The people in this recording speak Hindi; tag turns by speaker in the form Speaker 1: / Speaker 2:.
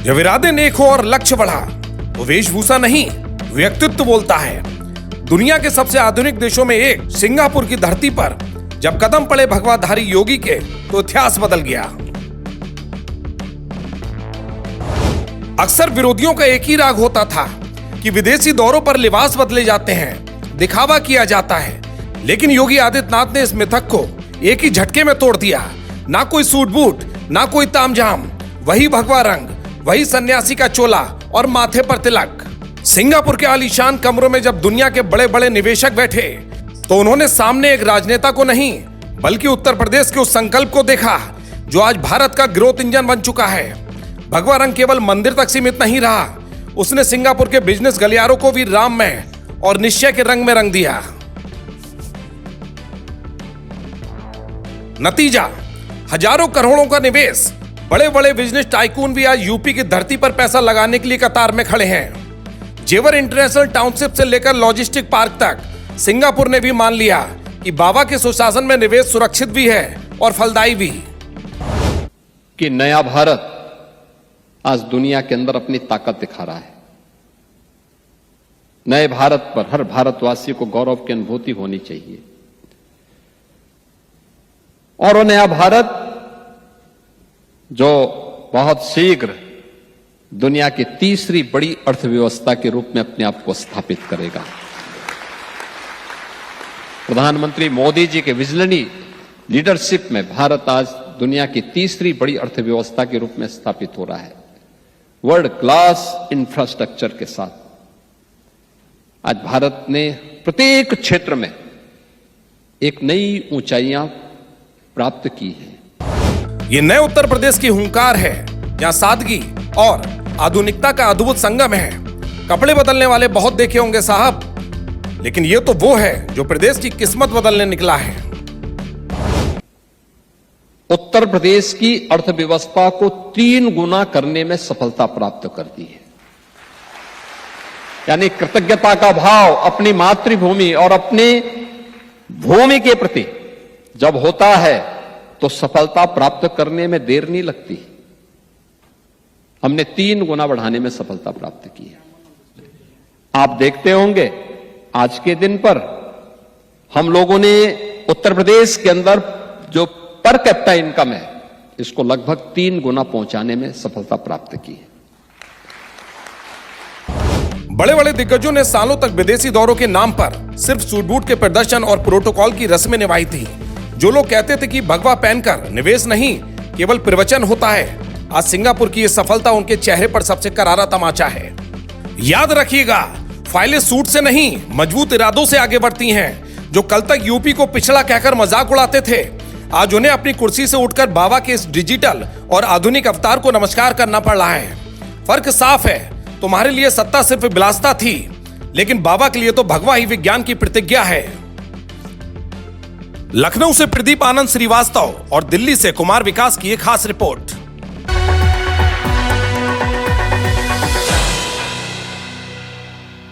Speaker 1: जब इरादे नेक हो और लक्ष्य बढ़ा तो वेशभूषा नहीं व्यक्तित्व बोलता है। दुनिया के सबसे आधुनिक देशों में एक सिंगापुर की धरती पर जब कदम पड़े भगवाधारी योगी के तो इतिहास बदल गया। अक्सर विरोधियों का एक ही राग होता था कि विदेशी दौरों पर लिबास बदले जाते हैं, दिखावा किया जाता है, लेकिन योगी आदित्यनाथ ने इस मिथक को एक ही झटके में तोड़ दिया। ना कोई सूट बूट, ना कोई तामझाम, वही भगवा रंग, वही सन्यासी का चोला और माथे पर तिलक। सिंगापुर के आलीशान कमरों में जब दुनिया के बड़े बड़े निवेशक बैठे तो उन्होंने सामने एक राजनेता को नहीं बल्कि उत्तर प्रदेश के उस संकल्प को देखा जो आज भारत का ग्रोथ इंजन बन चुका है। भगवा रंग केवल मंदिर तक सीमित नहीं रहा, उसने सिंगापुर के बिजनेस गलियारों को भी राममय और निश्चय के रंग में रंग दिया। नतीजा, हजारों करोड़ों का निवेश। बड़े बड़े बिजनेस टाइकून भी आज यूपी की धरती पर पैसा लगाने के लिए कतार में खड़े हैं। जेवर इंटरनेशनल टाउनशिप से लेकर लॉजिस्टिक पार्क तक सिंगापुर ने भी मान लिया कि बाबा के सुशासन में निवेश सुरक्षित भी है और फलदायी भी।
Speaker 2: कि नया भारत आज दुनिया के अंदर अपनी ताकत दिखा रहा है। नए भारत पर हर भारतवासी को गौरव की अनुभूति होनी चाहिए और वो नया भारत जो बहुत शीघ्र दुनिया की तीसरी बड़ी अर्थव्यवस्था के रूप में अपने आप को स्थापित करेगा। प्रधानमंत्री मोदी जी के विजनरी लीडरशिप में भारत आज दुनिया की तीसरी बड़ी अर्थव्यवस्था के रूप में स्थापित हो रहा है। वर्ल्ड क्लास इंफ्रास्ट्रक्चर के साथ आज भारत ने प्रत्येक क्षेत्र में एक नई ऊंचाइयां प्राप्त की है।
Speaker 1: ये नए उत्तर प्रदेश की हुंकार है, जहां सादगी और आधुनिकता का अद्भुत संगम है। कपड़े बदलने वाले बहुत देखे होंगे साहब, लेकिन ये तो वो है जो प्रदेश की किस्मत बदलने निकला है।
Speaker 2: उत्तर प्रदेश की अर्थव्यवस्था को 3 गुना करने में सफलता प्राप्त कर दी है। यानी कृतज्ञता का भाव अपनी मातृभूमि और अपनी भूमि के प्रति जब होता है तो सफलता प्राप्त करने में देर नहीं लगती। हमने 3 गुना बढ़ाने में सफलता प्राप्त की है। आप देखते होंगे आज के दिन पर हम लोगों ने उत्तर प्रदेश के अंदर जो पर कैपिटा इनकम है इसको लगभग 3 गुना पहुंचाने में सफलता प्राप्त की है।
Speaker 1: बड़े बड़े दिग्गजों ने सालों तक विदेशी दौरों के नाम पर सिर्फ सूट बूट के प्रदर्शन और प्रोटोकॉल की रस्में निभाई थी। जो लोग कहते थे कि भगवा पहनकर निवेश नहीं केवल प्रवचन होता है, आज सिंगापुर की ये सफलता उनके चेहरे पर सबसे करारा तमाचा है। याद रखिएगा, फाइलें सूट से नहीं मजबूत इरादों से आगे बढ़ती हैं। जो कल तक यूपी को पिछड़ा कहकर मजाक उड़ाते थे, आज उन्हें अपनी कुर्सी से उठकर बाबा के इस डिजिटल और आधुनिक अवतार को नमस्कार करना पड़ रहा है। फर्क साफ है, तुम्हारे लिए सत्ता सिर्फ विलासिता थी, लेकिन बाबा के लिए तो भगवा ही विज्ञान की प्रतिज्ञा है। लखनऊ से प्रदीप आनंद श्रीवास्तव और दिल्ली से कुमार विकास की एक खास रिपोर्ट।